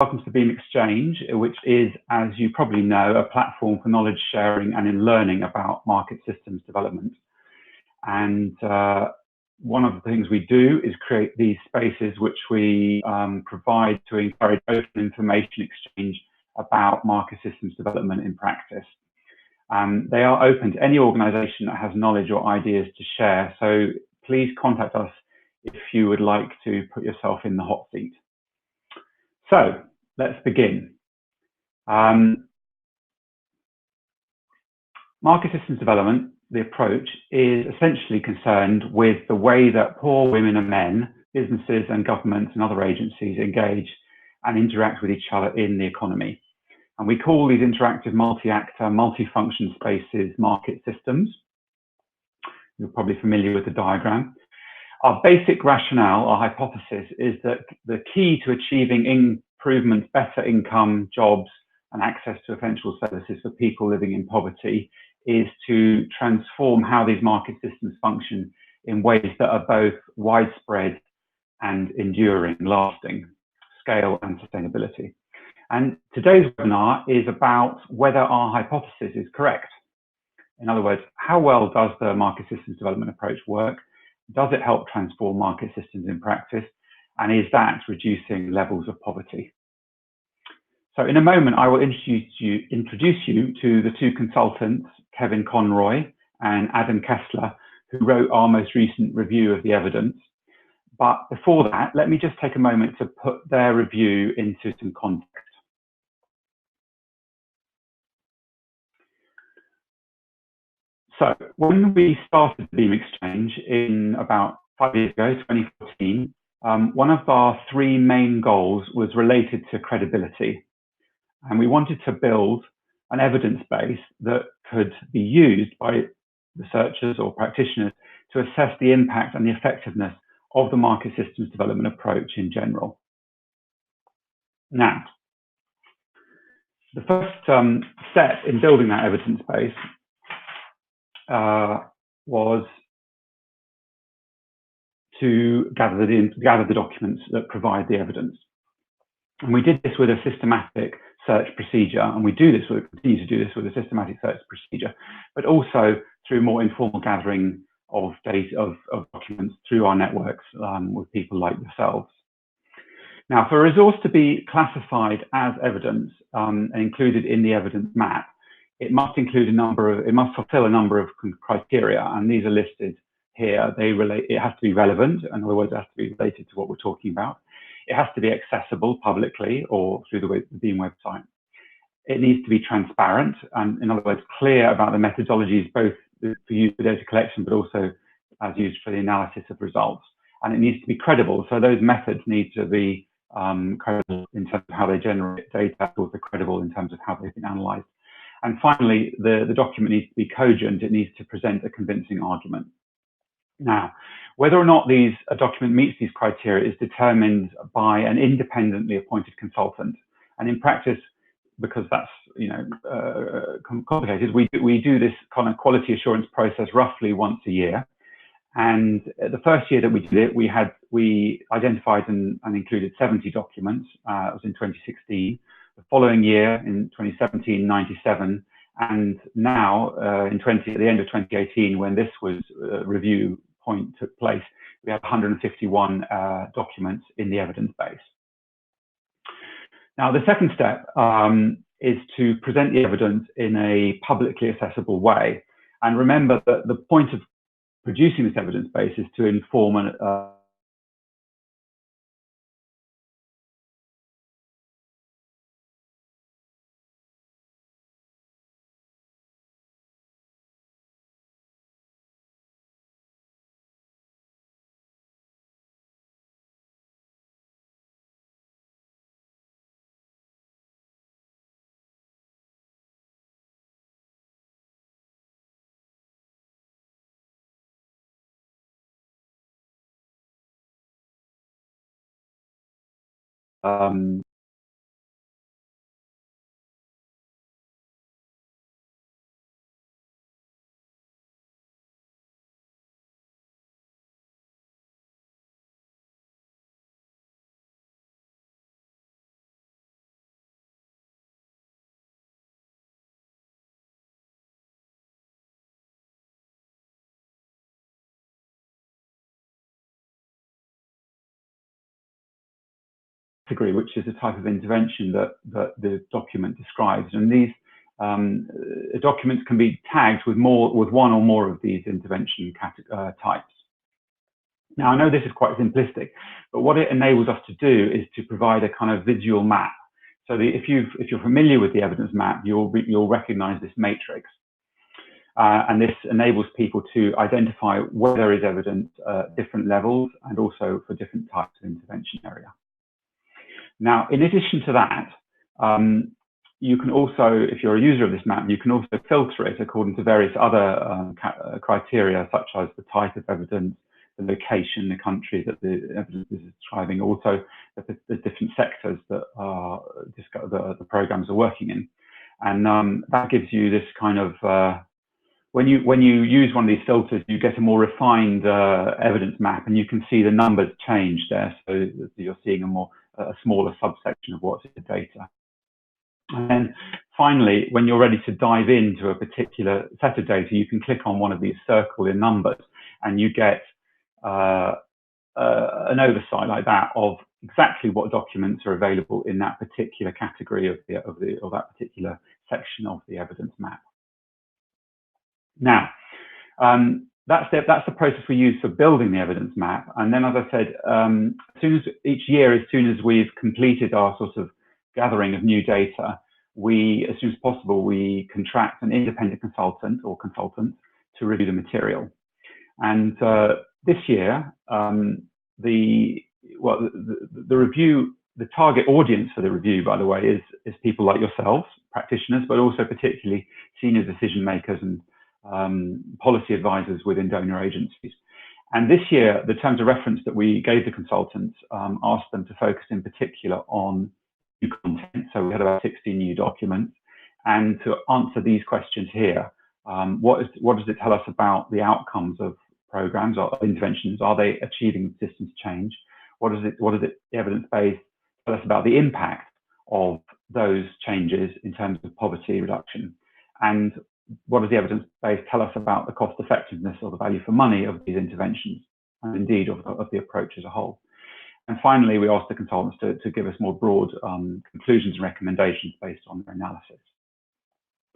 Welcome to Beam Exchange, which is, as you probably know, a platform for knowledge sharing and in learning about market systems development. And one of the things we do is create these spaces which we provide to encourage open information exchange about market systems development in practice. They are open to any organization that has knowledge or ideas to share. So please contact us if you would like to put yourself in the hot seat. So let's begin. Market systems development, the approach, is essentially concerned with the way that poor women and men, businesses and governments and other agencies engage and interact with each other in the economy. And we call these interactive multi-actor, multi-function spaces market systems. You're probably familiar with the diagram. Our basic rationale, our hypothesis, is that the key to achieving improvements, better income, jobs, and access to essential services for people living in poverty is to transform how these market systems function in ways that are both widespread and enduring, lasting, scale and sustainability. And today's webinar is about whether our hypothesis is correct. In other words, how well does the market systems development approach work? Does it help transform market systems in practice? And is that reducing levels of poverty? So in a moment, I will introduce you to the two consultants, Kevin Conroy and Adam Kessler, who wrote our most recent review of the evidence. But before that, let me just take a moment to put their review into some context. So when we started the Beam Exchange in about 5 years ago, 2014, one of our three main goals was related to credibility. And we wanted to build an evidence base that could be used by researchers or practitioners to assess the impact and the effectiveness of the market systems development approach in general. Now, the first step in building that evidence base was to gather the documents that provide the evidence. And we did this with a systematic search procedure, and we continue to do this with a systematic search procedure, but also through more informal gathering of data, of documents through our networks with people like yourselves. Now, for a resource to be classified as evidence and included in the evidence map, it must fulfill a number of criteria, and these are listed here. It has to be relevant, in other words, it has to be related to what we're talking about. It has to be accessible publicly or through the Beam website. It needs to be transparent, and in other words, clear about the methodologies, both for use for data collection, but also as used for the analysis of results. And it needs to be credible. So those methods need to be credible in terms of how they generate data, but also credible in terms of how they've been analyzed. And finally, the document needs to be cogent. It needs to present a convincing argument. Now, whether or not a document meets these criteria is determined by an independently appointed consultant. And in practice, because that's complicated, we do this kind of quality assurance process roughly once a year. And the first year that we did it, we identified and included 70 documents. It was in 2016. The following year, in 2017, 97. And now, at the end of 2018, when this review point took place, we have 151 documents in the evidence base. Now, the second step is to present the evidence in a publicly accessible way. And remember that the point of producing this evidence base is to inform category, which is the type of intervention that the document describes. And these documents can be tagged with one or more of these intervention types. Now, I know this is quite simplistic, but what it enables us to do is to provide a kind of visual map. So if you're familiar with the evidence map, you'll recognize this matrix. And this enables people to identify where there is evidence at different levels and also for different types of intervention area. Now, in addition to that, you can also, if you're a user of this map, you can also filter it according to various other criteria, such as the type of evidence, the location, the country that the evidence is describing, also the different sectors that the programs are working in. And that gives you this kind of, when you use one of these filters, you get a more refined evidence map, and you can see the numbers change there. So you're seeing a smaller subsection of what's in the data. And then finally, when you're ready to dive into a particular set of data, you can click on one of these circle in numbers, and you get an oversight like that of exactly what documents are available in that particular category of that particular section of the evidence map. Now, that's the process we use for building the evidence map. And then, as I said, as soon as we've completed our sort of gathering of new data, as soon as possible, we contract an independent consultant or consultants to review the material. And this year, the target audience for the review, by the way, is people like yourselves, practitioners, but also particularly senior decision makers and policy advisors within donor agencies. And this year, the terms of reference that we gave the consultants asked them to focus in particular on new content. So we had about 16 new documents. And to answer these questions here, what does it tell us about the outcomes of programs or interventions? Are they achieving systems change? What does the evidence base tell us about the impact of those changes in terms of poverty reduction? And what does the evidence base tell us about the cost effectiveness or the value for money of these interventions, and indeed of the approach as a whole? And finally, we asked the consultants to give us more broad conclusions and recommendations based on their analysis.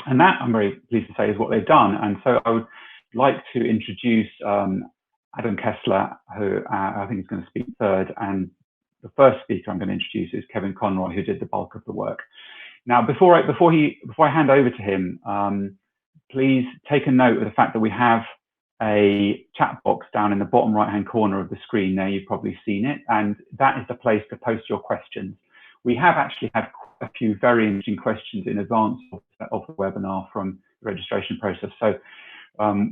And that, I'm very pleased to say, is what they've done. And so I would like to introduce Adam Kessler, who I think is going to speak third. And the first speaker I'm going to introduce is Kevin Conroy, who did the bulk of the work. Now, before I hand over to him, please take a note of the fact that we have a chat box down in the bottom right-hand corner of the screen there. You've probably seen it, and that is the place to post your questions. We have actually had a few very interesting questions in advance of the webinar from the registration process. So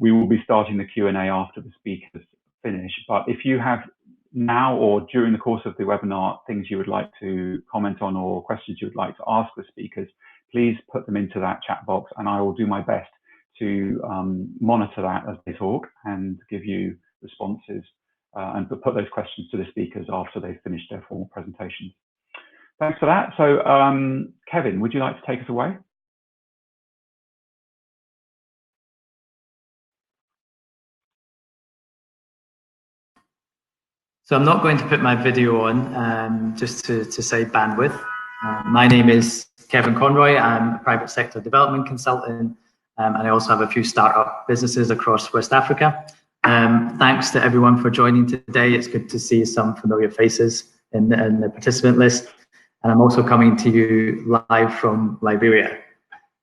we will be starting the Q&A after the speakers finish. But if you have now or during the course of the webinar things you would like to comment on or questions you would like to ask the speakers, please put them into that chat box, and I will do my best to monitor that as they talk and give you responses and put those questions to the speakers after they've finished their formal presentations. Thanks for that. So Kevin, would you like to take us away? So I'm not going to put my video on just to save bandwidth. My name is Kevin Conroy. I'm a private sector development consultant, and I also have a few startup businesses across West Africa. Thanks to everyone for joining today. It's good to see some familiar faces in the participant list. And I'm also coming to you live from Liberia.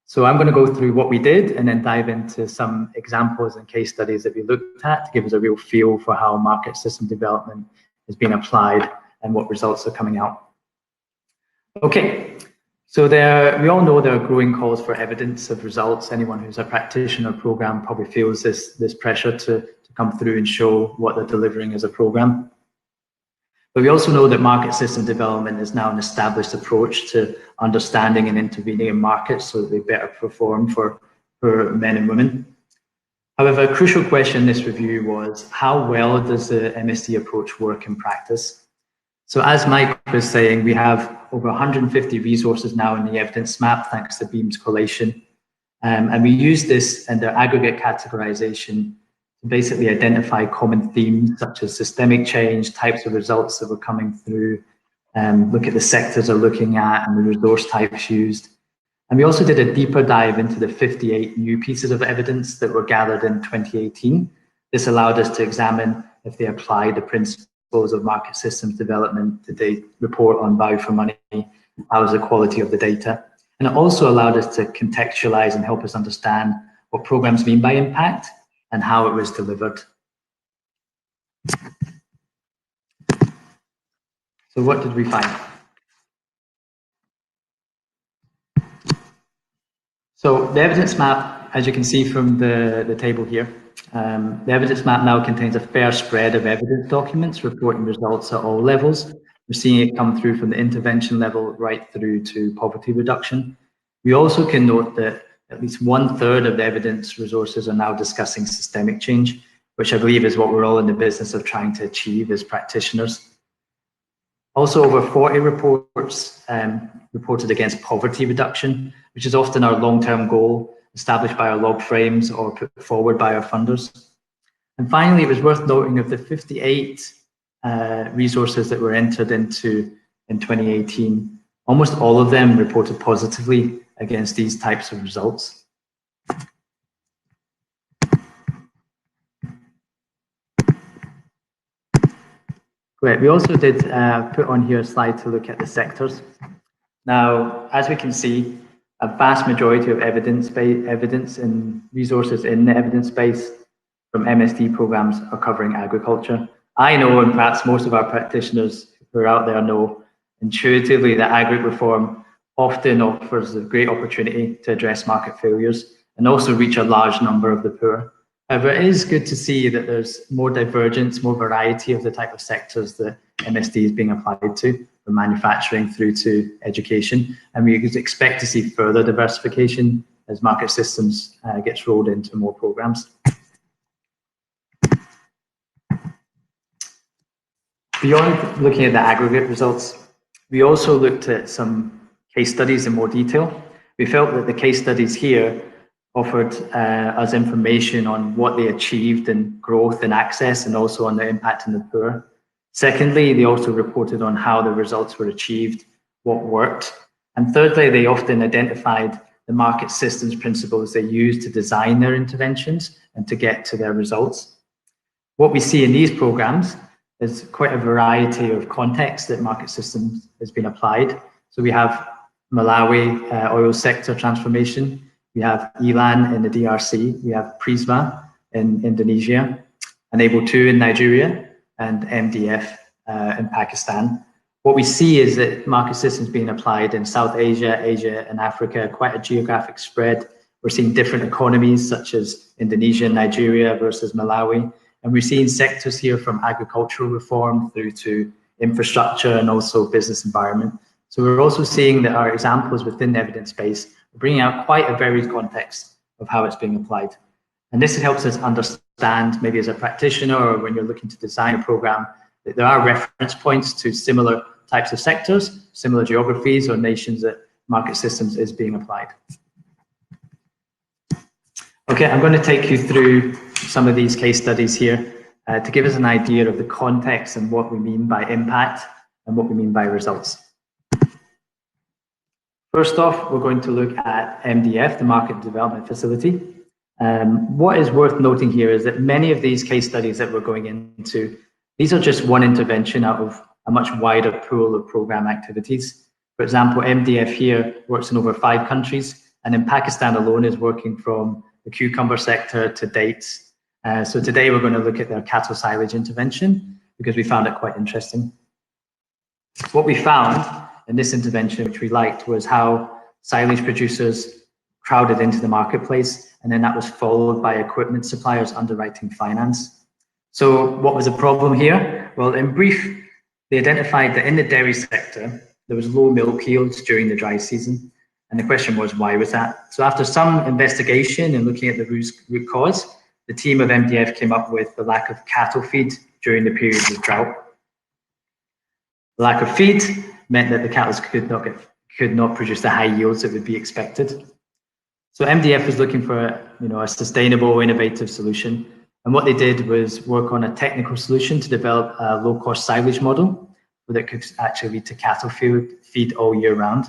So I'm going to go through what we did and then dive into some examples and case studies that we looked at to give us a real feel for how market system development is being applied and what results are coming out. Okay, so we all know there are growing calls for evidence of results. Anyone who's a practitioner program probably feels this pressure to come through and show what they're delivering as a program. But we also know that market system development is now an established approach to understanding and intervening in markets so that they better perform for men and women. However, a crucial question in this review was, how well does the MSD approach work in practice? So as Mike was saying, we have over 150 resources now in the evidence map, thanks to Beam's collation. And we use this and their aggregate categorization to basically identify common themes such as systemic change, types of results that were coming through, look at the sectors they're looking at and the resource types used. And we also did a deeper dive into the 58 new pieces of evidence that were gathered in 2018. This allowed us to examine if they apply the principles of market systems development. Did they report on value for money? How is the quality of the data? And it also allowed us to contextualize and help us understand what programs mean by impact and how it was delivered. So what did we find? So the evidence map, as you can see from the table here, the evidence map now contains a fair spread of evidence documents reporting results at all levels. We're seeing it come through from the intervention level right through to poverty reduction. We also can note that at least 1/3 of the evidence resources are now discussing systemic change, which I believe is what we're all in the business of trying to achieve as practitioners. Also, over 40 reports reported against poverty reduction, which is often our long-term goal established by our log frames or put forward by our funders. And finally, it was worth noting of the 58 resources that were entered into in 2018, almost all of them reported positively against these types of results. Great. We also did put on here a slide to look at the sectors. Now, as we can see, a vast majority of evidence and resources in the evidence base from MSD programs are covering agriculture. I know, and perhaps most of our practitioners who are out there know intuitively that agri reform often offers a great opportunity to address market failures and also reach a large number of the poor. However, it is good to see that there's more divergence, more variety of the type of sectors that MSD is being applied to, from manufacturing through to education. And we expect to see further diversification as market systems gets rolled into more programs. Beyond looking at the aggregate results, we also looked at some case studies in more detail. We felt that the case studies here offered us information on what they achieved in growth and access, and also on the impact on the poor. Secondly, they also reported on how the results were achieved, what worked. And thirdly, they often identified the market systems principles they used to design their interventions and to get to their results. What we see in these programs is quite a variety of contexts that market systems has been applied. So we have Malawi oil sector transformation, we have ELAN in the DRC, we have Prisma in Indonesia, Enable 2 in Nigeria, and MDF in Pakistan. What we see is that market systems being applied in South Asia, Asia, and Africa, quite a geographic spread. We're seeing different economies such as Indonesia and Nigeria versus Malawi. And we're seeing sectors here from agricultural reform through to infrastructure and also business environment. So we're also seeing that our examples within the evidence base are bringing out quite a varied context of how it's being applied. And this helps us understand, maybe as a practitioner or when you're looking to design a program, that there are reference points to similar types of sectors, similar geographies or nations that market systems is being applied. Okay, I'm going to take you through some of these case studies here to give us an idea of the context and what we mean by impact and what we mean by results. First off, we're going to look at MDF, the Market Development Facility. What is worth noting here is that many of these case studies that we're going into, these are just one intervention out of a much wider pool of program activities. For example, MDF here works in over 5 countries, and in Pakistan alone is working from the cucumber sector to dates. So today we're going to look at their cattle silage intervention because we found it quite interesting. What we found in this intervention, which we liked, was how silage producers crowded into the marketplace, and then that was followed by equipment suppliers underwriting finance. So what was the problem here? Well, in brief, they identified that in the dairy sector, there was low milk yields during the dry season. And the question was, why was that? So after some investigation and looking at the root cause, the team of MDF came up with the lack of cattle feed during the periods of drought. The lack of feed meant that the cattle could not produce the high yields that would be expected. So MDF was looking for a sustainable, innovative solution. And what they did was work on a technical solution to develop a low-cost silage model that could actually lead to cattle feed all year round.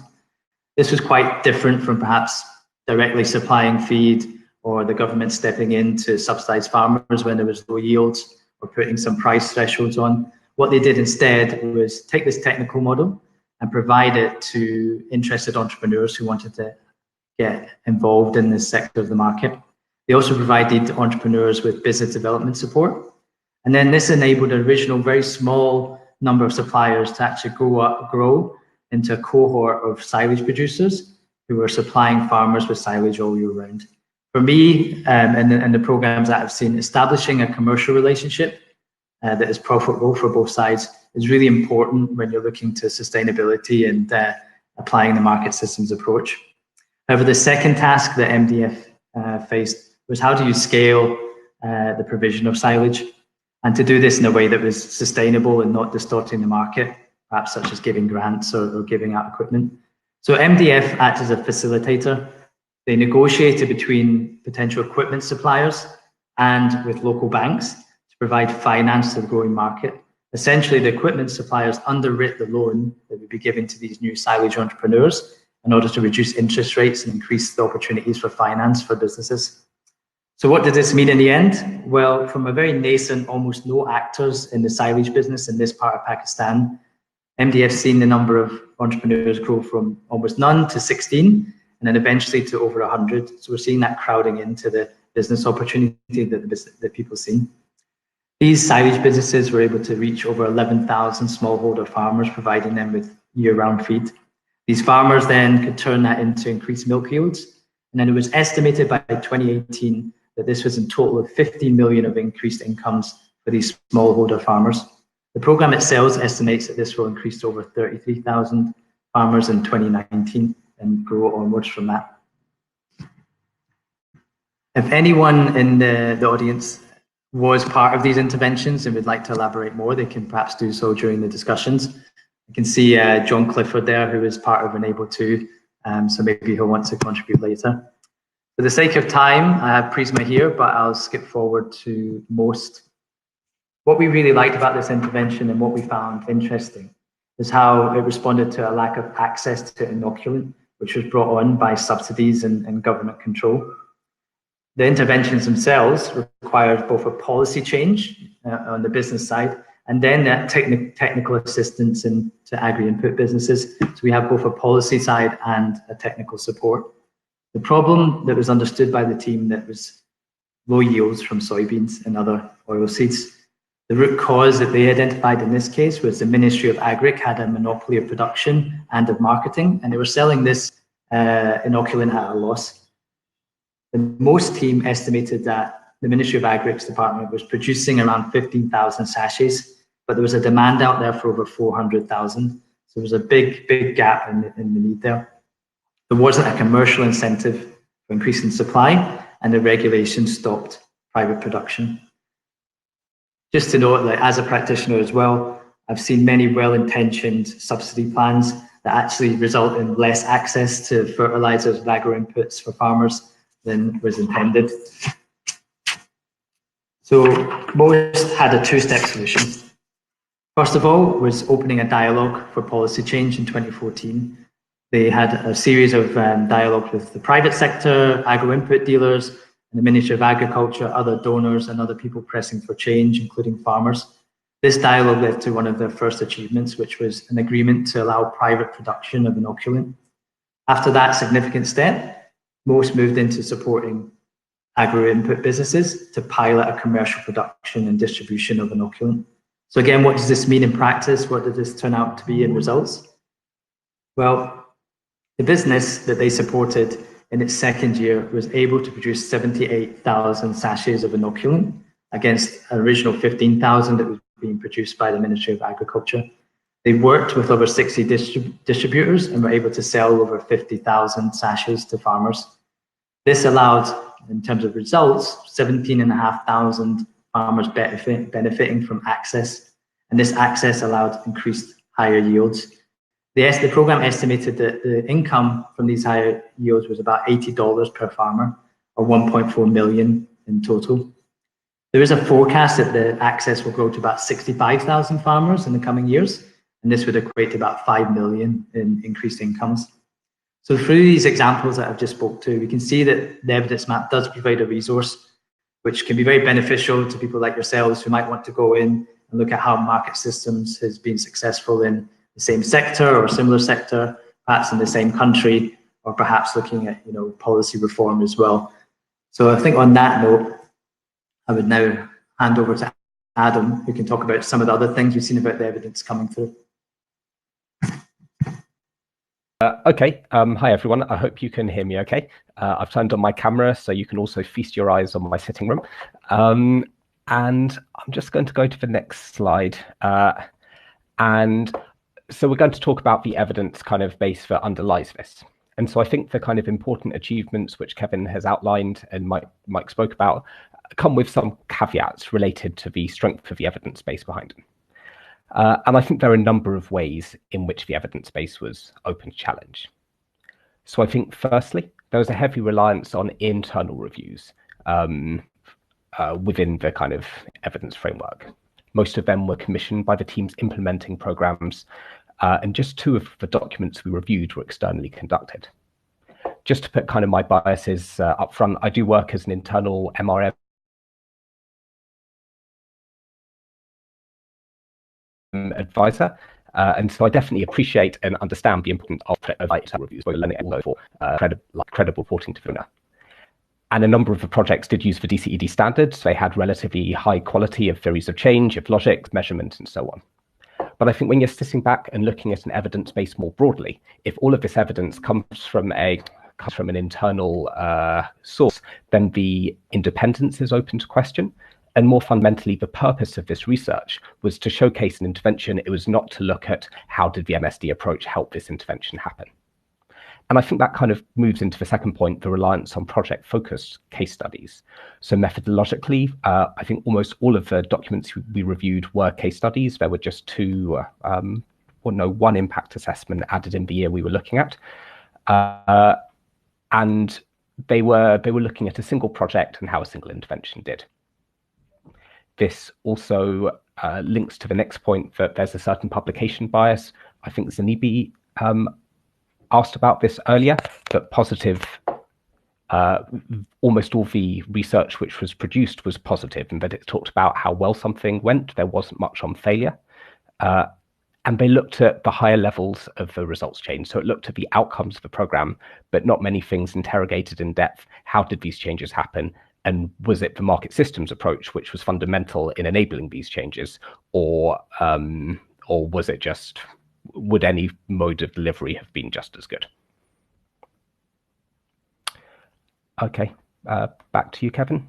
This was quite different from perhaps directly supplying feed or the government stepping in to subsidize farmers when there was low yields or putting some price thresholds on. What they did instead was take this technical model and provide it to interested entrepreneurs who wanted to get involved in this sector of the market. They also provided entrepreneurs with business development support. And then this enabled an original very small number of suppliers to actually grow into a cohort of silage producers who were supplying farmers with silage all year round. For me, and the programs that I've seen, establishing a commercial relationship that is profitable for both sides is really important when you're looking to sustainability and applying the market systems approach. However, the second task that MDF faced was how do you scale the provision of silage, and to do this in a way that was sustainable and not distorting the market, perhaps such as giving grants or giving out equipment. So MDF acted as a facilitator. They negotiated between potential equipment suppliers and with local banks to provide finance to the growing market. Essentially, the equipment suppliers underwrote the loan that would be given to these new silage entrepreneurs in order to reduce interest rates and increase the opportunities for finance for businesses. So what did this mean in the end? Well, from a very nascent, almost no actors in the silage business in this part of Pakistan, MDF seen the number of entrepreneurs grow from almost none to 16, and then eventually to over 100. So we're seeing that crowding into the business opportunity that people see. These silage businesses were able to reach over 11,000 smallholder farmers, providing them with year-round feed. These farmers then could turn that into increased milk yields. And then it was estimated by 2018 that this was in total of 50 million of increased incomes for these smallholder farmers. The program itself estimates that this will increase to over 33,000 farmers in 2019 and grow onwards from that. If anyone in the audience was part of these interventions and would like to elaborate more, they can perhaps do so during the discussions. You can see John Clifford there, who is part of Enable 2, so maybe he'll want to contribute later. For the sake of time, I have Prisma here, but I'll skip forward to most. What we really liked about this intervention and what we found interesting is how it responded to a lack of access to inoculant, which was brought on by subsidies and government control. The interventions themselves required both a policy change on the business side and then that technical assistance to agri-input businesses. So we have both a policy side and a technical support. The problem that was understood by the team that was low yields from soybeans and other oilseeds. The root cause that they identified in this case was the Ministry of Agric had a monopoly of production and of marketing, and they were selling this inoculant at a loss. The most team estimated that the Ministry of Agric's department was producing around 15,000 sachets, but there was a demand out there for over 400,000. So there was a big gap in the need there. There wasn't a commercial incentive for increasing supply, and the regulation stopped private production. Just to note that as a practitioner as well, I've seen many well-intentioned subsidy plans that actually result in less access to fertilizers and agro inputs for farmers than was intended. So most had a two-step solution. First of all was opening a dialogue for policy change in 2014. They had a series of dialogues with the private sector, agro-input dealers, and the Ministry of Agriculture, other donors, and other people pressing for change, including farmers. This dialogue led to one of their first achievements, which was an agreement to allow private production of inoculant. After that significant step, most moved into supporting agro-input businesses to pilot a commercial production and distribution of inoculant. So again, what does this mean in practice? What did this turn out to be in results? Well, the business that they supported in its second year was able to produce 78,000 sachets of inoculant against an original 15,000 that was being produced by the Ministry of Agriculture. They worked with over 60 distributors and were able to sell over 50,000 sachets to farmers. This allowed, in terms of results, 17,500 farmers benefiting from access, and this access allowed increased higher yields. The program estimated that the income from these higher yields was about $80 per farmer, or 1.4 million in total. There is a forecast that the access will grow to about 65,000 farmers in the coming years, and this would equate to about 5 million in increased incomes. So through these examples that I've just spoke to, we can see that the evidence map does provide a resource which can be very beneficial to people like yourselves who might want to go in and look at how market systems has been successful in the same sector or similar sector, perhaps in the same country, or perhaps looking at policy reform as well. So I think on that note, I would now hand over to Adam, who can talk about some of the other things we've seen about the evidence coming through. Okay, hi everyone, I hope you can hear me okay. I've turned on my camera so you can also feast your eyes on my sitting room. And I'm just going to go to the next slide. And so we're going to talk about the evidence kind of base that underlies this. And so I think the kind of important achievements which Kevin has outlined and Mike spoke about come with some caveats related to the strength of the evidence base behind them. And I think there are a number of ways in which the evidence base was open to challenge. So I think firstly, there was a heavy reliance on internal reviews within the kind of evidence framework. Most of them were commissioned by the teams implementing programs, and just 2 of the documents we reviewed were externally conducted. Just to put kind of my biases up front, I do work as an internal MRM advisor, and so I definitely appreciate and understand the importance of reviews, both learning and for credible reporting to FUNA. And a number of the projects did use the DCED standards. They had relatively high quality of theories of change, of logic, measurement, and so on. But I think when you're sitting back and looking at an evidence base more broadly, if all of this evidence comes from an internal source, then the independence is open to question. And more fundamentally, the purpose of this research was to showcase an intervention. It was not to look at how did the MSD approach help this intervention happen. And I think that kind of moves into the second point, the reliance on project-focused case studies. So methodologically, I think almost all of the documents we reviewed were case studies. There were just 2, one impact assessment added in the year we were looking at. And they were looking at a single project and how a single intervention did. This also links to the next point that there's a certain publication bias. I think Zanibi asked about this earlier, but positive, almost all the research which was produced was positive, and that it talked about how well something went. There wasn't much on failure. And they looked at the higher levels of the results chain. So it looked at the outcomes of the program, but not many things interrogated in depth. How did these changes happen? And was it the market systems approach which was fundamental in enabling these changes, or was it just, would any mode of delivery have been just as good? Okay, back to you, Kevin.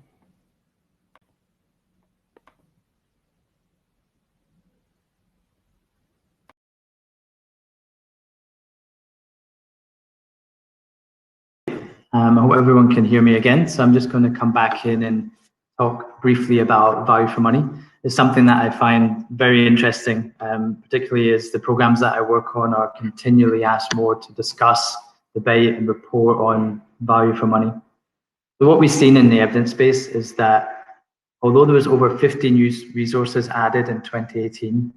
I hope everyone can hear me again. So I'm just going to come back in and talk briefly about value for money. It's something that I find very interesting, particularly as the programs that I work on are continually asked more to discuss, debate, and report on value for money. So what we've seen in the evidence base is that although there was over 50 new resources added in 2018,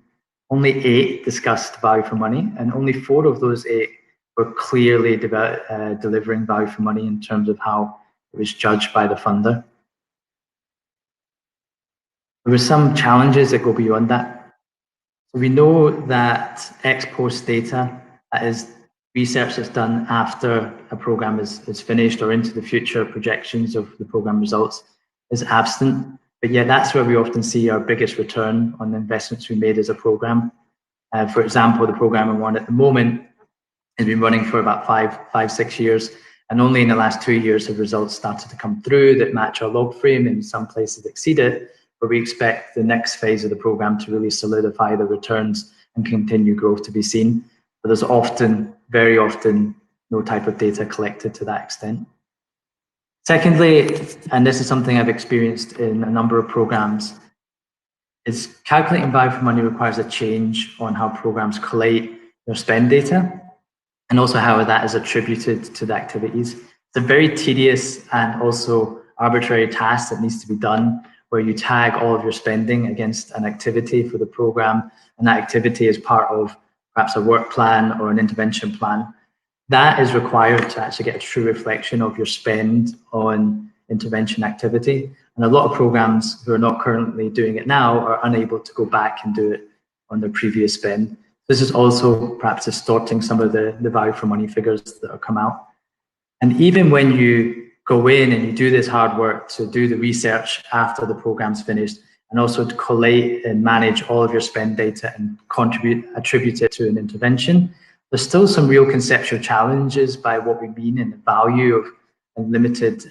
only 8 discussed value for money, and only 4 of those 8 were clearly delivering value for money in terms of how it was judged by the funder. There were some challenges that go beyond that. So we know that ex post data, that is research that's done after a program is finished or into the future projections of the program results, is absent. But yet that's where we often see our biggest return on the investments we made as a program. For example, the program I'm on at the moment has been running for about 5-6 years, and only in the last 2 years have results started to come through that match our log frame, in some places exceed it, but we expect the next phase of the program to really solidify the returns and continue growth to be seen. But there's often, very often, no type of data collected to that extent. Secondly, and this is something I've experienced in a number of programs, is calculating value for money requires a change on how programs collate their spend data, and also how that is attributed to the activities. It's a very tedious and also arbitrary task that needs to be done, where you tag all of your spending against an activity for the program, and that activity is part of perhaps a work plan or an intervention plan. That is required to actually get a true reflection of your spend on intervention activity. And a lot of programs who are not currently doing it now are unable to go back and do it on their previous spend. This is also perhaps distorting some of the value for money figures that have come out. And even when you go in and you do this hard work to do the research after the program's finished, and also to collate and manage all of your spend data and attribute it to an intervention, there's still some real conceptual challenges by what we mean in the value of limited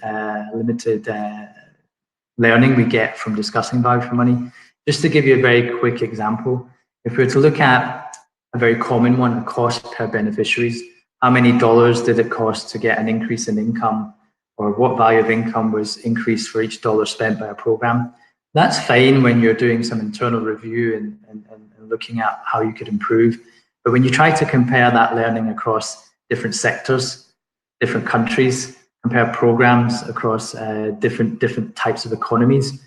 learning we get from discussing value for money. Just to give you a very quick example, if we were to look at a very common one, the cost per beneficiaries, how many dollars did it cost to get an increase in income, or what value of income was increased for each dollar spent by a program? That's fine when you're doing some internal review and looking at how you could improve. But when you try to compare that learning across different sectors, different countries, compare programs across different types of economies,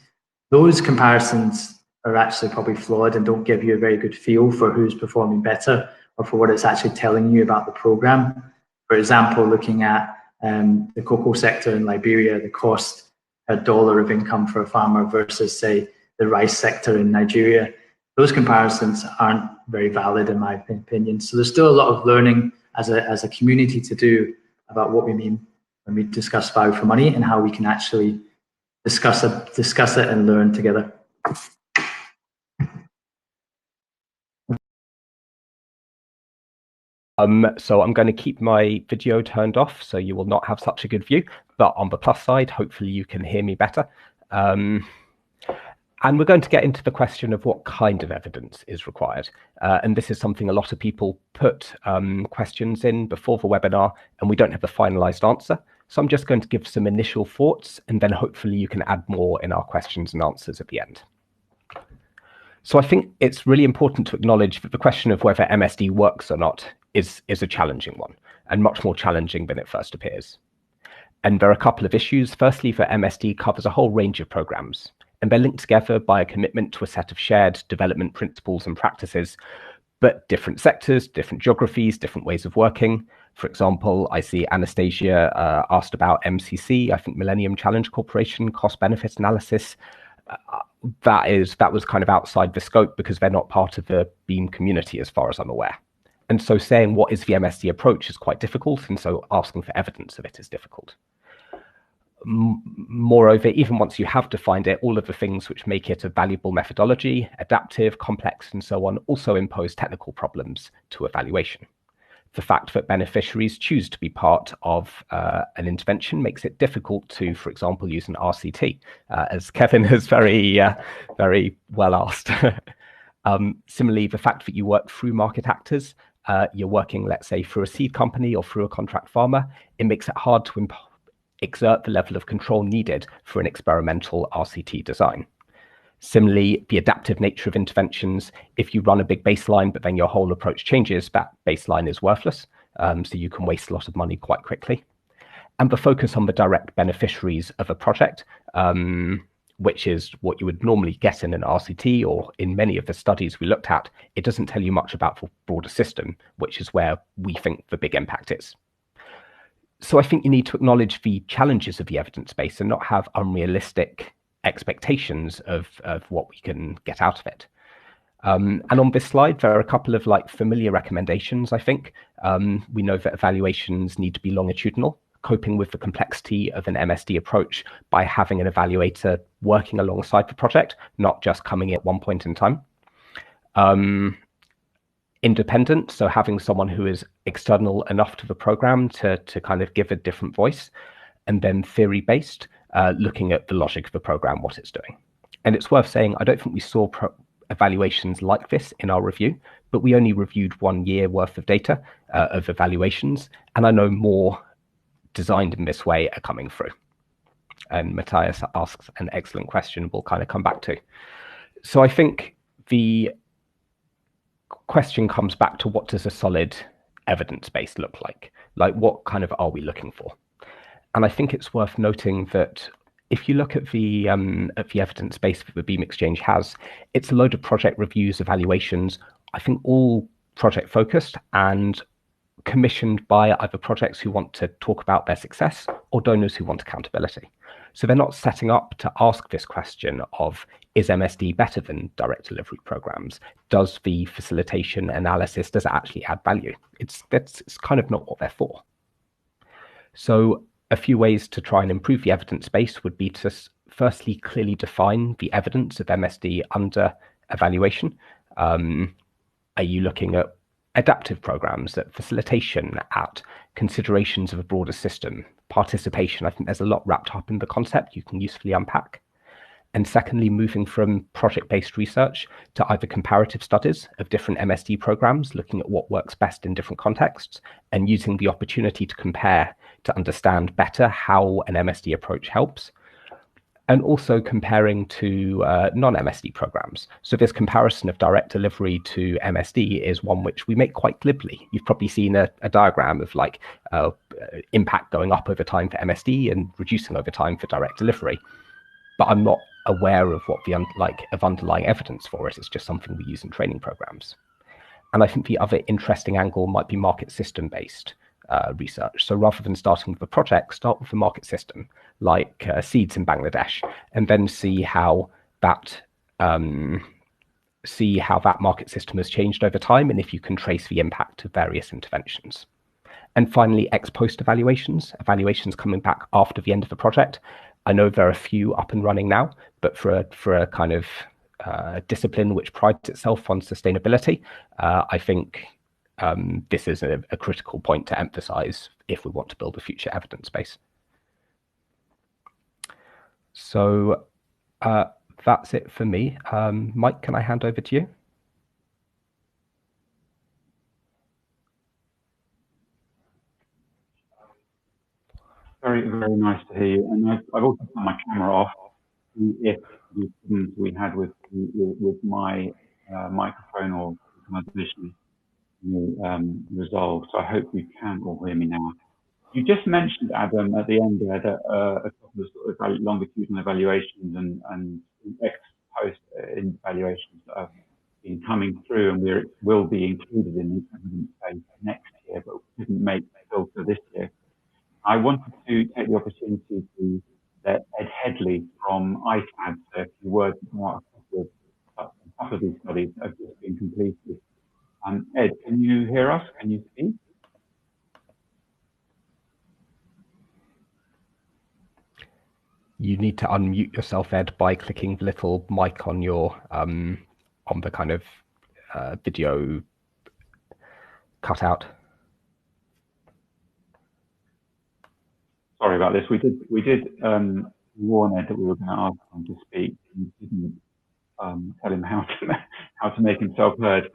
those comparisons are actually probably flawed and don't give you a very good feel for who's performing better or for what it's actually telling you about the program. For example, looking at the cocoa sector in Liberia, the cost per dollar of income for a farmer versus, say, the rice sector in Nigeria, those comparisons aren't very valid in my opinion. So there's still a lot of learning as a community to do about what we mean when we discuss value for money and how we can actually discuss it and learn together. So I'm going to keep my video turned off, so you will not have such a good view. But on the plus side, hopefully you can hear me better. And we're going to get into the question of what kind of evidence is required. And this is something a lot of people put questions in before the webinar, and we don't have the finalized answer. So I'm just going to give some initial thoughts, and then hopefully you can add more in our questions and answers at the end. So I think it's really important to acknowledge that the question of whether MSD works or not is a challenging one, and much more challenging than it first appears. And there are a couple of issues. Firstly, that MSD covers a whole range of programs, and they're linked together by a commitment to a set of shared development principles and practices, but different sectors, different geographies, different ways of working. For example, I see Anastasia asked about MCC, I think Millennium Challenge Corporation, cost-benefit analysis. That was kind of outside the scope because they're not part of the BEAM community as far as I'm aware. And so saying what is the MSD approach is quite difficult, and so asking for evidence of it is difficult. Moreover, even once you have defined it, all of the things which make it a valuable methodology, adaptive, complex, and so on, also impose technical problems to evaluation. The fact that beneficiaries choose to be part of an intervention makes it difficult to, for example, use an RCT, as Kevin has very well asked. Similarly, the fact that you work through market actors, you're working, let's say, through a seed company or through a contract farmer, it makes it hard to exert the level of control needed for an experimental RCT design. Similarly, the adaptive nature of interventions, if you run a big baseline, but then your whole approach changes, that baseline is worthless. So you can waste a lot of money quite quickly. And the focus on the direct beneficiaries of a project, which is what you would normally get in an RCT or in many of the studies we looked at, it doesn't tell you much about the broader system, which is where we think the big impact is. So I think you need to acknowledge the challenges of the evidence base and not have unrealistic expectations of what we can get out of it. And on this slide, there are a couple of familiar recommendations, I think. We know that evaluations need to be longitudinal, coping with the complexity of an MSD approach by having an evaluator working alongside the project, not just coming in at one point in time. Independent, so having someone who is external enough to the program to kind of give a different voice. And then theory-based, looking at the logic of the program, what it's doing. And it's worth saying, I don't think we saw evaluations like this in our review, but we only reviewed 1 year worth of data of evaluations, and I know more designed in this way are coming through. And Matthias asks an excellent question we'll kind of come back to. So I think the question comes back to, what does a solid evidence base look like? Like, what kind of are we looking for? And I think it's worth noting that if you look at the evidence base that the BEAM Exchange has, it's a load of project reviews, evaluations, I think all project focused and commissioned by either projects who want to talk about their success or donors who want accountability. So they're not setting up to ask this question of, is MSD better than direct delivery programs? Does the facilitation analysis, does it actually add value? It's kind of not what they're for. So a few ways to try and improve the evidence base would be to firstly clearly define the evidence of MSD under evaluation. Are you looking at adaptive programs, at facilitation, at considerations of a broader system, participation? I think there's a lot wrapped up in the concept you can usefully unpack. And secondly, moving from project-based research to either comparative studies of different MSD programs, looking at what works best in different contexts, and using the opportunity to compare to understand better how an MSD approach helps, and also comparing to non-MSD programs. So this comparison of direct delivery to MSD is one which we make quite glibly. You've probably seen a diagram of like impact going up over time for MSD and reducing over time for direct delivery. But I'm not aware of what the underlying evidence for it. It's just something we use in training programs. And I think the other interesting angle might be market system-based research. So rather than starting with a project, start with a market system like seeds in Bangladesh, and then see how that market system has changed over time, and if you can trace the impact of various interventions. And finally, ex post evaluations coming back after the end of the project. I know there are a few up and running now, but for a kind of discipline which prides itself on sustainability, I think this is a critical point to emphasize if we want to build a future evidence base. So that's it for me. Mike, can I hand over to you? Very, very nice to hear you. And I've also put my camera off if the problems we had with my microphone or organization resolved. So I hope you can all hear me now. You just mentioned, Adam, at the end there that a couple of sort of longitudinal evaluations and ex post evaluations that have been coming through, and will be included in the evidence base next year, but didn't make the filter this year. I wanted to take the opportunity to let Ed Headley from ICAD say a few words about a couple of these studies that have just been completed. Ed, can you hear us? Can you speak? You need to unmute yourself, Ed, by clicking the little mic on your on the kind of video cutout. Sorry about this. We did warn Ed that we were going to ask him to speak. We didn't tell him how to make himself heard.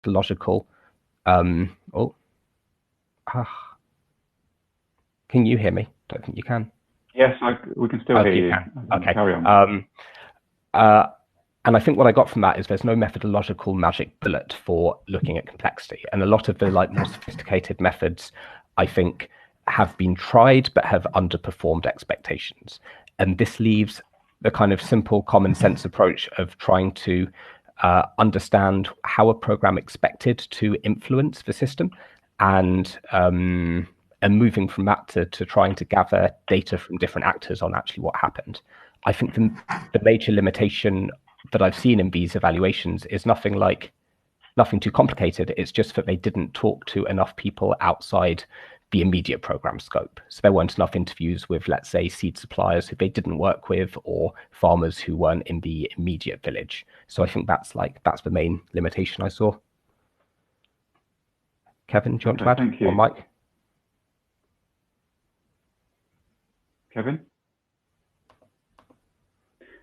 methodological. Can you hear me? Don't think you can. Yes, we can still hear you. Okay. Carry on. And I think what I got from that is there's no methodological magic bullet for looking at complexity. And a lot of the more sophisticated methods, I think, have been tried but have underperformed expectations. And this leaves the kind of simple common sense approach of trying to understand how a program expected to influence the system, and moving from that to trying to gather data from different actors on actually what happened. I think the major limitation that I've seen in these evaluations is nothing too complicated. It's just that they didn't talk to enough people outside the immediate program scope. So there weren't enough interviews with, let's say, seed suppliers who they didn't work with, or farmers who weren't in the immediate village. So I think that's the main limitation I saw. Kevin, do you want to add? Thank you. Or Mike? Kevin?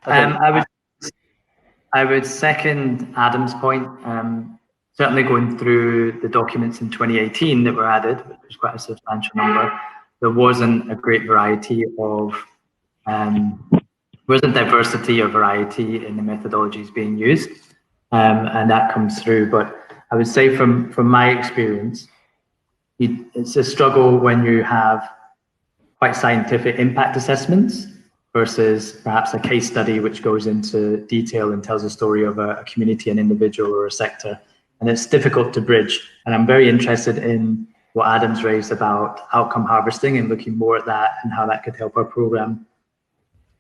I would second Adam's point. Certainly going through the documents in 2018 that were added, which was quite a substantial number, there wasn't a great variety of, wasn't diversity or variety in the methodologies being used, and that comes through. But I would say from my experience, it's a struggle when you have quite scientific impact assessments versus perhaps a case study which goes into detail and tells a story of a community, an individual, or a sector. And it's difficult to bridge. And I'm very interested in what Adam's raised about outcome harvesting and looking more at that and how that could help our program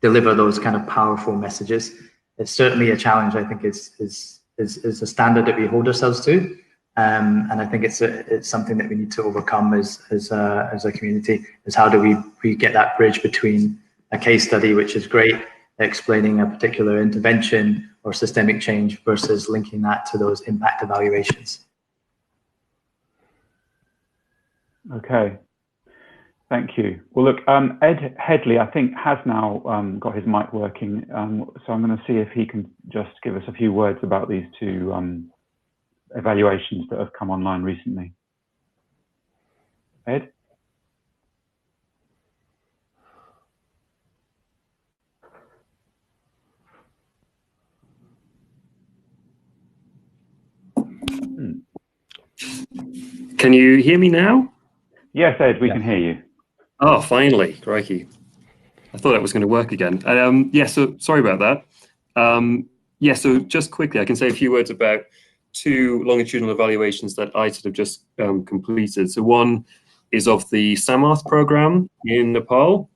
deliver those kind of powerful messages. It's certainly a challenge. I think is a standard that we hold ourselves to. And I think it's something that we need to overcome as a community, is how do we get that bridge between a case study, which is great, explaining a particular intervention or systemic change, versus linking that to those impact evaluations. Okay, thank you. Well, look, Ed Headley, I think, has now got his mic working. So I'm going to see if he can just give us a few words about these two evaluations that have come online recently. Ed? Can you hear me now? Yes, Ed, we can hear you. Oh, finally, crikey. I thought that was going to work again. Yeah, so sorry about that. Yeah, so just quickly, I can say a few words about two longitudinal evaluations that I sort of just completed. So one is of the Samarth program in Nepal,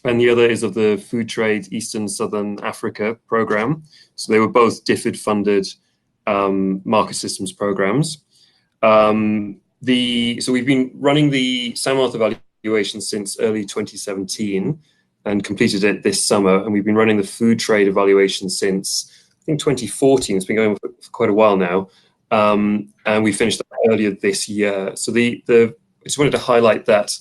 and the other is of the Food Trade Eastern Southern Africa program. So they were both DFID funded market systems programs. So we've been running the Samarth evaluation since early 2017 and completed it this summer. And we've been running the food trade evaluation since, I think, 2014. It's been going for quite a while now. And we finished that earlier this year. So I just wanted to highlight that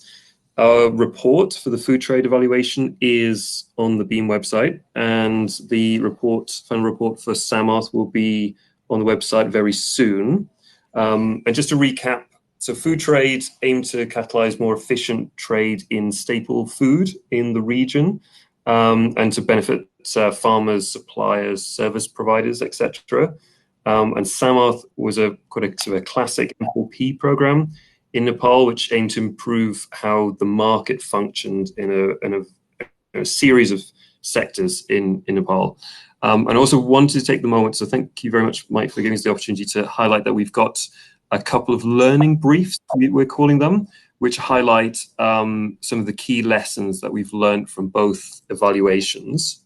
our report for the food trade evaluation is on the Beam website, and the final report for Samarth will be on the website very soon. And just to recap, so food trade aimed to catalyze more efficient trade in staple food in the region, and to benefit farmers, suppliers, service providers, etc. And Samarth was quite a sort of a classic FLP program in Nepal, which aimed to improve how the market functioned in a series of sectors in Nepal. And I also wanted to take the moment, so thank you very much, Mike, for giving us the opportunity to highlight that we've got a couple of learning briefs, we're calling them, which highlight some of the key lessons that we've learned from both evaluations.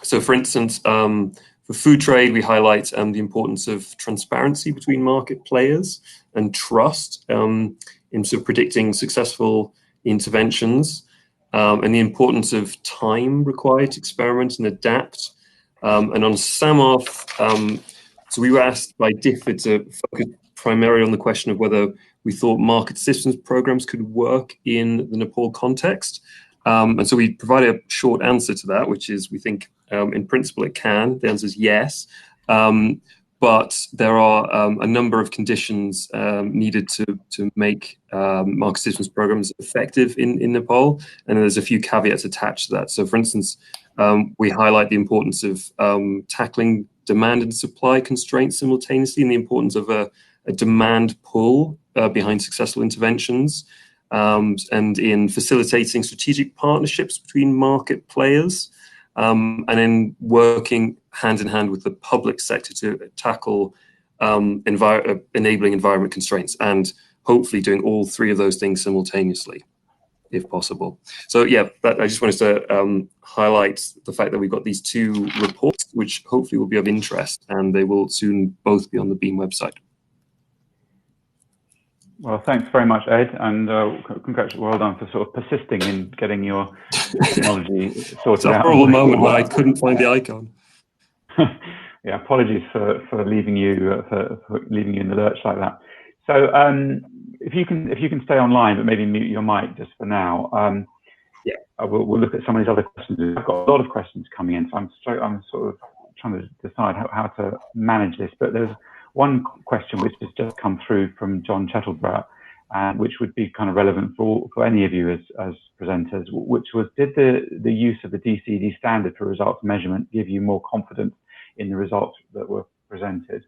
So for instance, for food trade, we highlight the importance of transparency between market players and trust in sort of predicting successful interventions, and the importance of time required to experiment and adapt. And on Samarth, so we were asked by DFID to focus primarily on the question of whether we thought market systems programs could work in the Nepal context. And so we provided a short answer to that, which is we think in principle it can. The answer is yes. But but there are a number of conditions needed to make market systems programs effective in Nepal, and there's a few caveats attached to that. So, for instance, we highlight the importance of tackling demand and supply constraints simultaneously, and the importance of a demand pull behind successful interventions, and in facilitating strategic partnerships between market players, and then working hand in hand with the public sector to tackle enabling environment constraints, and hopefully doing all three of those things simultaneously, if possible. So yeah, I just wanted to highlight the fact that we've got these two reports, which hopefully will be of interest, and they will soon both be on the Beam website. Well, thanks very much, Ed, and congratulations, well done for sort of persisting in getting your technology sorted out. It's a horrible moment when I couldn't find the icon. Yeah, apologies for leaving you in the lurch like that. So if you can stay online, but maybe mute your mic just for now. Yeah, we'll look at some of these other questions. I've got a lot of questions coming in, so I'm sort of trying to decide how to manage this. But there's one question which has just come through from John Chettleborough, which would be kind of relevant for any of you as presenters, which was, did the use of the DCED standard for results measurement give you more confidence in the results that were presented?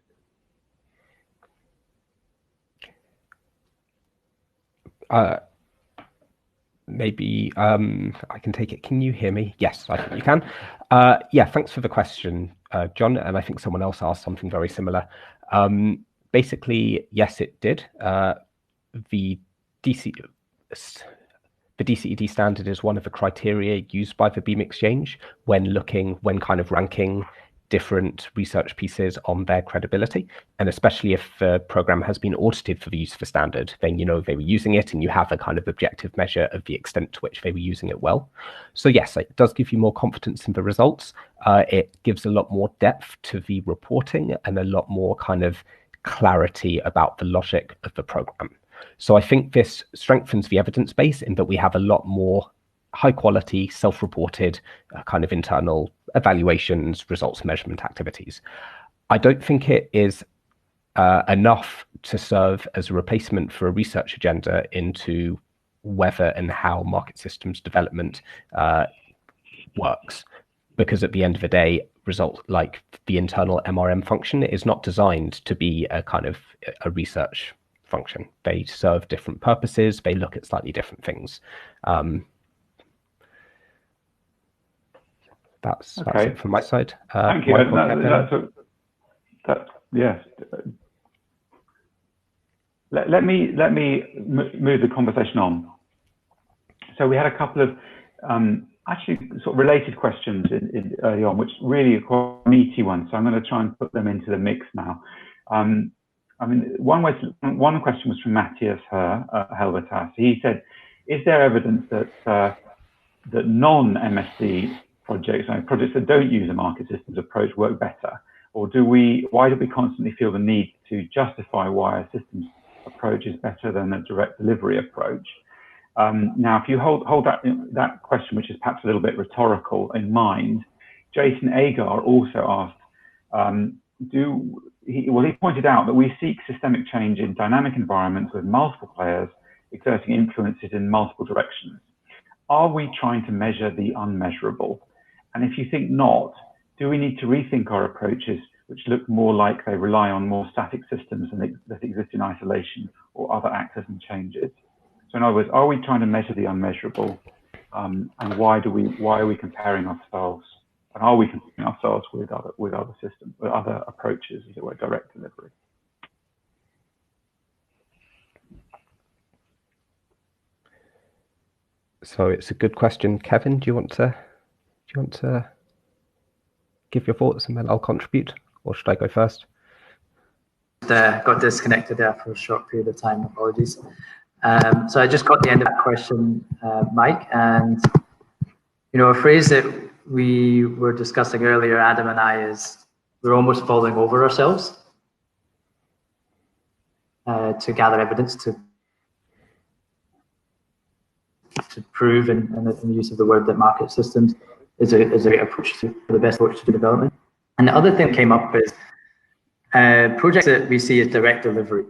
Maybe I can take it. Can you hear me? Yes, I think you can. Yeah, thanks for the question, John. And I think someone else asked something very similar. Basically, yes, it did. The DCED standard is one of the criteria used by the Beam Exchange when kind of ranking different research pieces on their credibility, and especially if the program has been audited for the use of the standard, then you know they were using it and you have a kind of objective measure of the extent to which they were using it well. So yes, it does give you more confidence in the results. It gives a lot more depth to the reporting and a lot more kind of clarity about the logic of the program. So I think this strengthens the evidence base in that we have a lot more high quality, self-reported kind of internal evaluations, results measurement activities. I don't think it is enough to serve as a replacement for a research agenda into whether and how market systems development works. Because at the end of the day, result like the internal MRM function is not designed to be a kind of a research function. They serve different purposes. They look at slightly different things. That's it from my side. Thank you. Yes. Let me move the conversation on. So we had a couple of actually sort of related questions early on, which really are quite meaty ones. So I'm going to try and put them into the mix now. I mean, one question was from Matthias Helvetas. He said, "Is there evidence that non-MSD projects that don't use a market systems approach work better, or why do we constantly feel the need to justify why a systems approach is better than a direct delivery approach?" Now, if you hold that question, which is perhaps a little bit rhetorical, in mind, Jason Agar also asked, he pointed out that we seek systemic change in dynamic environments with multiple players exerting influences in multiple directions. Are we trying to measure the unmeasurable? And if you think not, do we need to rethink our approaches, which look more like they rely on more static systems that exist in isolation or other actors and changes? So in other words, are we trying to measure the unmeasurable? And why are we comparing ourselves? And are we comparing ourselves with other systems, with other approaches, as it were, direct delivery? So it's a good question, Kevin. Do you want to give your thoughts and then I'll contribute, or should I go first? Got disconnected there for a short period of time. Apologies. So I just got the end of that question, Mike, and a phrase that we were discussing earlier, Adam and I, is we're almost falling over ourselves to gather evidence to prove, and the use of the word, that market systems is a approach to the best approach to development. And the other thing that came up is Projects that we see as direct delivery,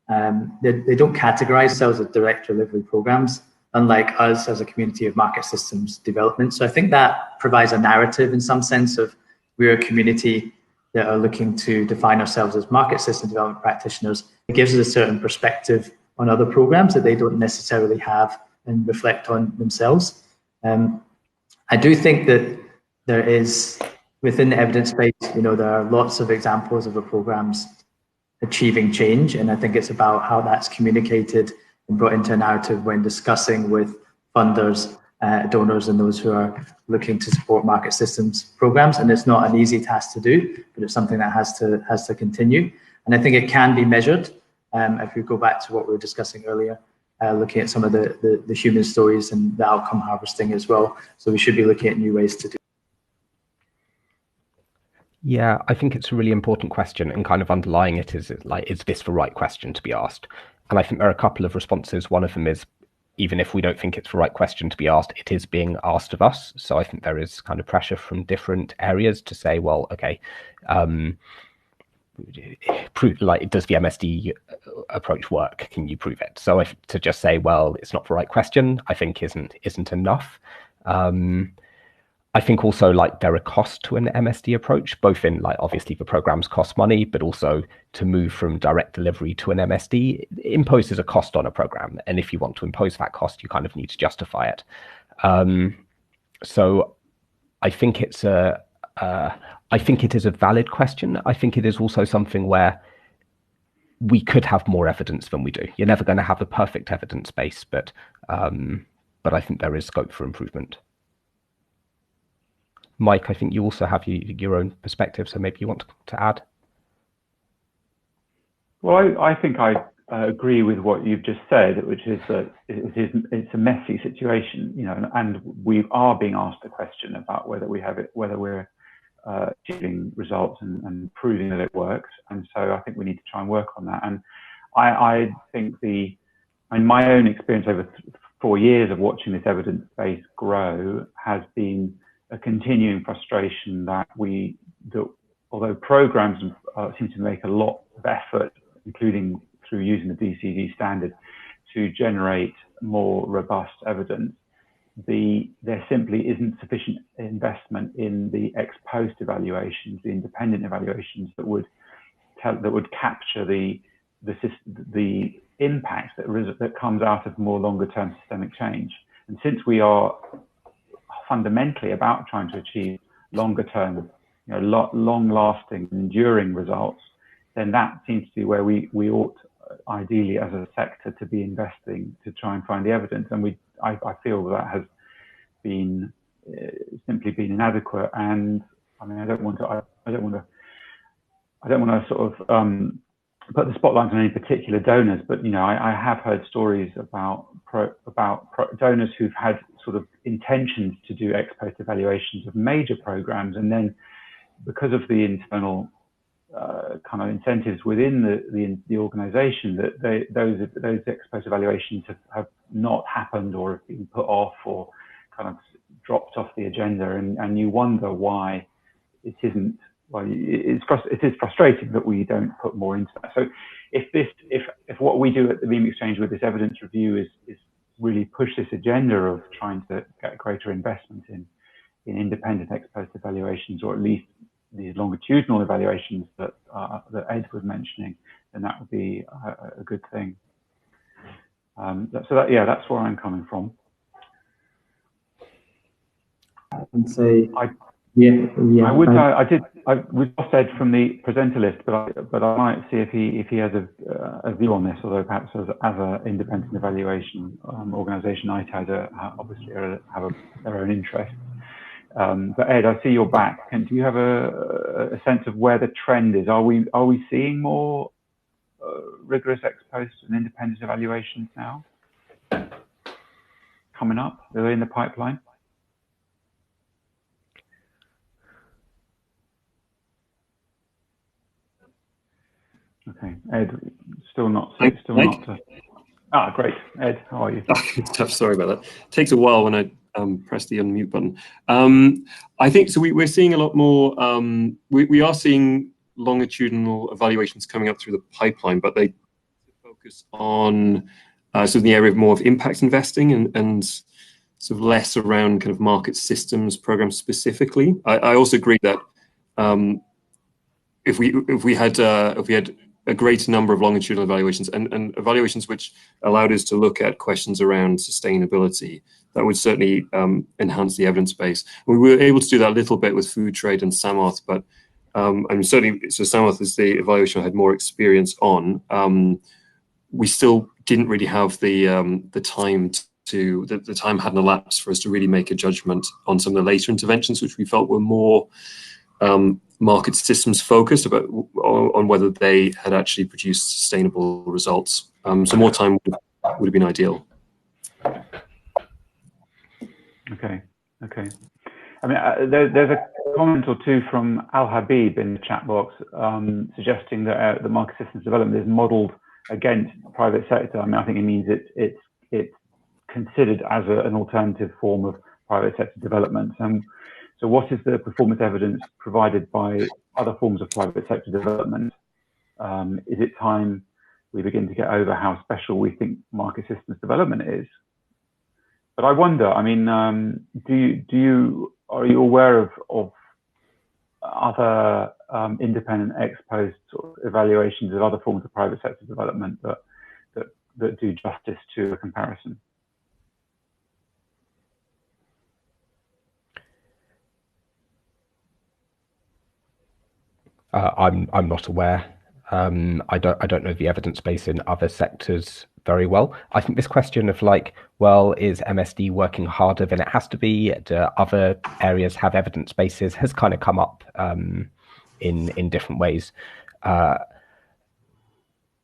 they don't categorize themselves as direct delivery programs, unlike us as a community of market systems development. So I think that provides a narrative in some sense of we're a community that are looking to define ourselves as market system development practitioners. It gives us a certain perspective on other programs that they don't necessarily have and reflect on themselves. I do think that there is, within the evidence space, there are lots of examples of the programs achieving change, and I think it's about how that's communicated and brought into a narrative when discussing with funders, donors, and those who are looking to support market systems programs. And it's not an easy task to do, but it's something that has to continue. And I think it can be measured. If we go back to what we were discussing earlier, looking at some of the human stories and the outcome harvesting as well. So we should be looking at new ways to do. Yeah, I think it's a really important question, and kind of underlying it is this the right question to be asked? And I think there are a couple of responses. One of them is, even if we don't think it's the right question to be asked, it is being asked of us. So I think there is kind of pressure from different areas to say, well, okay, does the MSD approach work? Can you prove it? So to just say, well, it's not the right question, I think isn't enough. I think also there are costs to an MSD approach, both in obviously the programs cost money, but also to move from direct delivery to an MSD imposes a cost on a program. And if you want to impose that cost, you kind of need to justify it. So I think it is a valid question. I think it is also something where we could have more evidence than we do. You're never going to have a perfect evidence base, but I think there is scope for improvement. Mike, I think you also have your own perspective, so maybe you want to add. Well, I think I agree with what you've just said, which is that it's a messy situation, and we are being asked a question about whether we're achieving results and proving that it works. And so I think we need to try and work on that. And I think my own experience over 4 years of watching this evidence base grow has been a continuing frustration that although programs seem to make a lot of effort, including through using the DCED standard, to generate more robust evidence, there simply isn't sufficient investment in the ex post evaluations, the independent evaluations that would capture the impact that comes out of more longer term systemic change. And since we are fundamentally about trying to achieve longer term, long lasting, enduring results, then that seems to be where we ought ideally as a sector to be investing to try and find the evidence. And I feel that has been simply been inadequate. And I mean, I don't want to sort of put the spotlight on any particular donors, but I have heard stories about donors who've had sort of intentions to do ex post evaluations of major programs, and then because of the internal kind of incentives within the organization, that those ex post evaluations have not happened or have been put off or kind of dropped off the agenda, and you wonder why it isn't. Well, it is frustrating that we don't put more into that. So if what we do at the Beam Exchange with this evidence review is really push this agenda of trying to get greater investment in independent ex post evaluations, or at least these longitudinal evaluations that Ed was mentioning, then that would be a good thing. That's where I'm coming from. And say, we lost Ed from the presenter list, but I might see if he has a view on this, although perhaps as an independent evaluation organisation, ITAD obviously have their own interests. But Ed, I see you're back. And do you have a sense of where the trend is? Are we seeing more rigorous ex post and independent evaluations now coming up? Are they in the pipeline? Okay, Ed, still not. Great. Ed, how are you? Sorry about that. It takes a while when I press the unmute button. I think so. We're seeing a lot more. We are seeing longitudinal evaluations coming up through the pipeline, but they focus on sort of the area of more of impact investing and sort of less around kind of market systems programs specifically. I also agree that if we had a greater number of longitudinal evaluations and evaluations which allowed us to look at questions around sustainability, that would certainly enhance the evidence base. We were able to do that a little bit with food trade and SAMOTH, but and certainly, so SAMOTH is the evaluation I had more experience on. We still didn't really have the time the time hadn't elapsed for us to really make a judgment on some of the later interventions, which we felt were more market systems focused on whether they had actually produced sustainable results. So more time would have been ideal. Okay. I mean, there's a comment or two from Al Habib in the chat box suggesting that the market systems development is modelled against private sector. I mean, I think it means it's considered as an alternative form of private sector development. So what is the performance evidence provided by other forms of private sector development? Is it time we begin to get over how special we think market systems development is? But I wonder, I mean, are you aware of other independent ex post evaluations of other forms of private sector development that do justice to a comparison? I'm not aware. I don't know the evidence base in other sectors very well. I think this question of like, well, is MSD working harder than it has to be? Do other areas have evidence bases? Has kind of come up in different ways. But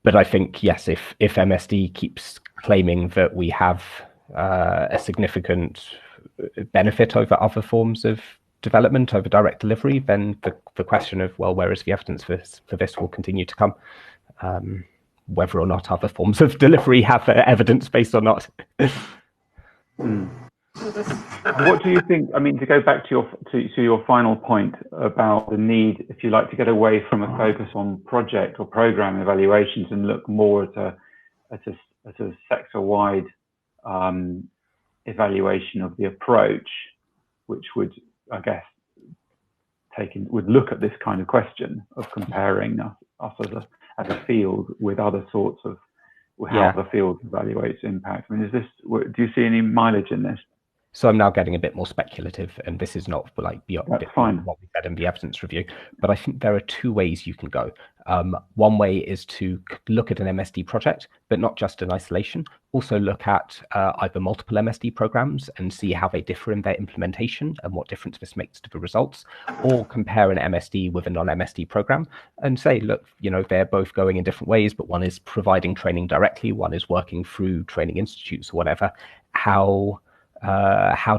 I think yes, if MSD keeps claiming that we have a significant benefit over other forms of development, over direct delivery, then the question of, well, where is the evidence for this will continue to come, whether or not other forms of delivery have evidence based or not. What do you think? I mean, to go back to your final point about the need, if you like, to get away from a focus on project or program evaluations and look more at a sector-wide evaluation of the approach, which would, I guess, would look at this kind of question of comparing us as a field with other sorts of how the field evaluates impact. I mean, do you see any mileage in this? So I'm now getting a bit more speculative, and this is not like beyond what we said in the evidence review, but I think there are two ways you can go. One way is to look at an MSD project, but not just in isolation. Also look at either multiple MSD programs and see how they differ in their implementation and what difference this makes to the results, or compare an MSD with a non-MSD program and say, look, you know, they're both going in different ways, but one is providing training directly, one is working through training institutes or whatever. How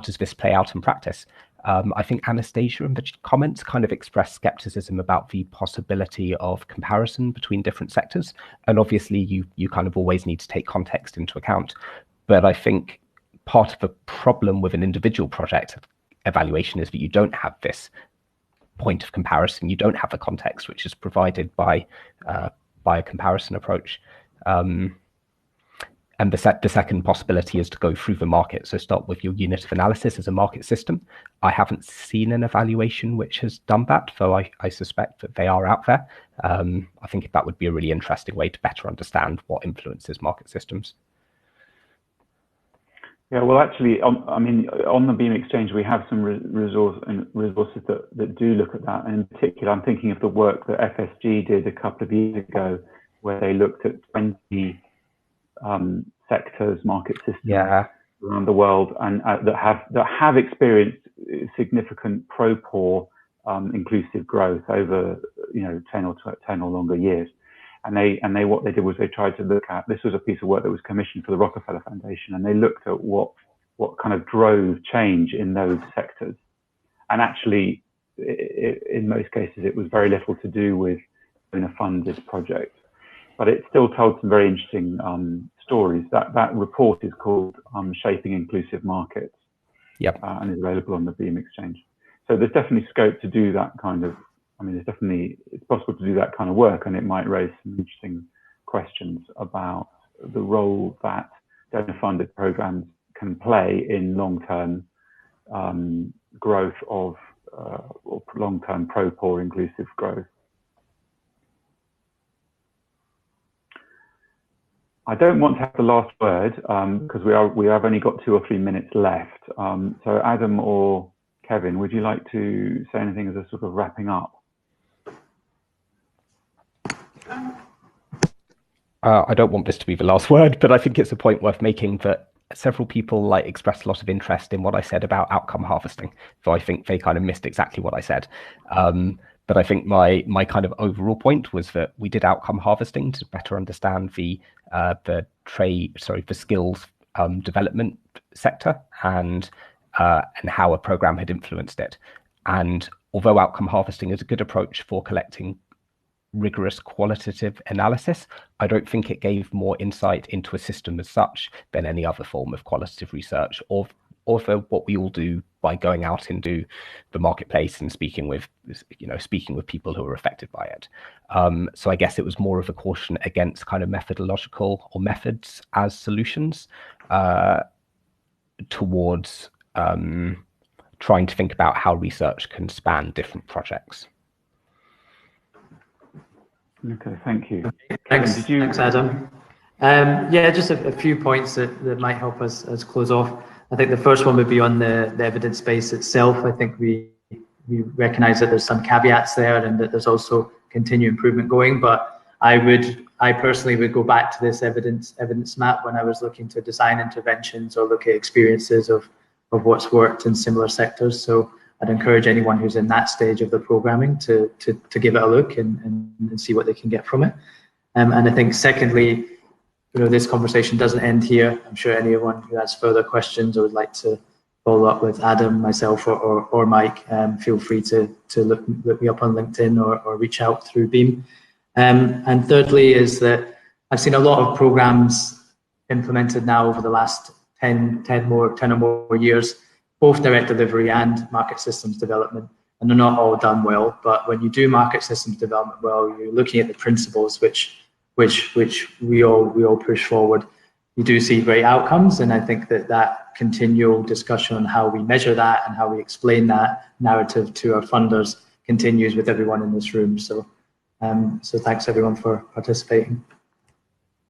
does this play out in practice? I think Anastasia in the comments kind of expressed skepticism about the possibility of comparison between different sectors. And obviously you kind of always need to take context into account. But I think part of the problem with an individual project evaluation is that you don't have this point of comparison. You don't have the context which is provided by a comparison approach. And the second possibility is to go through the market. So start with your unit of analysis as a market system. I haven't seen an evaluation which has done that, though I suspect that they are out there. I think that would be a really interesting way to better understand what influences market systems. Yeah, well, actually, I mean, on the Beam Exchange, we have some resources that do look at that. And in particular, I'm thinking of the work that FSG did a couple of years ago, where they looked at 20 sectors, market systems around the world, and that have experienced significant pro-poor inclusive growth over 10 or longer years. And what they did was they tried to look at, this was a piece of work that was commissioned for the Rockefeller Foundation, and they looked at what kind of drove change in those sectors. And actually, in most cases, it was very little to do with a funded project. But it still told some very interesting stories. That report is called Shaping Inclusive Markets, and is available on the Beam Exchange. So there's definitely scope to do that kind of I mean, it's possible to do that kind of work, and it might raise some interesting questions about the role that donor-funded programs can play in long-term growth of or long-term pro-poor inclusive growth. I don't want to have the last word because we have only got 2 or 3 minutes left. So Adam or Kevin, would you like to say anything as a sort of wrapping up? I don't want this to be the last word, but I think it's a point worth making that several people expressed a lot of interest in what I said about outcome harvesting. So I think they kind of missed exactly what I said. But I think my kind of overall point was that we did outcome harvesting to better understand the skills development sector and how a program had influenced it. And although outcome harvesting is a good approach for collecting rigorous qualitative analysis, I don't think it gave more insight into a system as such than any other form of qualitative research, or for what we all do by going out into the marketplace and speaking with people who are affected by it. So I guess it was more of a caution against kind of methodological or methods as solutions towards trying to think about how research can span different projects. Okay, thank you. Thanks, Kevin, thanks Adam. Yeah, just a few points that might help us close off. I think the first one would be on the evidence base itself. I think we recognise that there's some caveats there and that there's also continued improvement going, but I personally would go back to this evidence map when I was looking to design interventions or look at experiences of what's worked in similar sectors. So I'd encourage anyone who's in that stage of the programming to give it a look and see what they can get from it. And I think secondly, this conversation doesn't end here. I'm sure anyone who has further questions or would like to follow up with Adam, myself, or Mike, feel free to look me up on LinkedIn or reach out through Beam. And thirdly is that I've seen a lot of programs implemented now over the last 10 or more years, both direct delivery and market systems development, and they're not all done well. But when you do market systems development well, you're looking at the principles which we all push forward. You do see great outcomes, and I think that continual discussion on how we measure that and how we explain that narrative to our funders continues with everyone in this room. So thanks everyone for participating.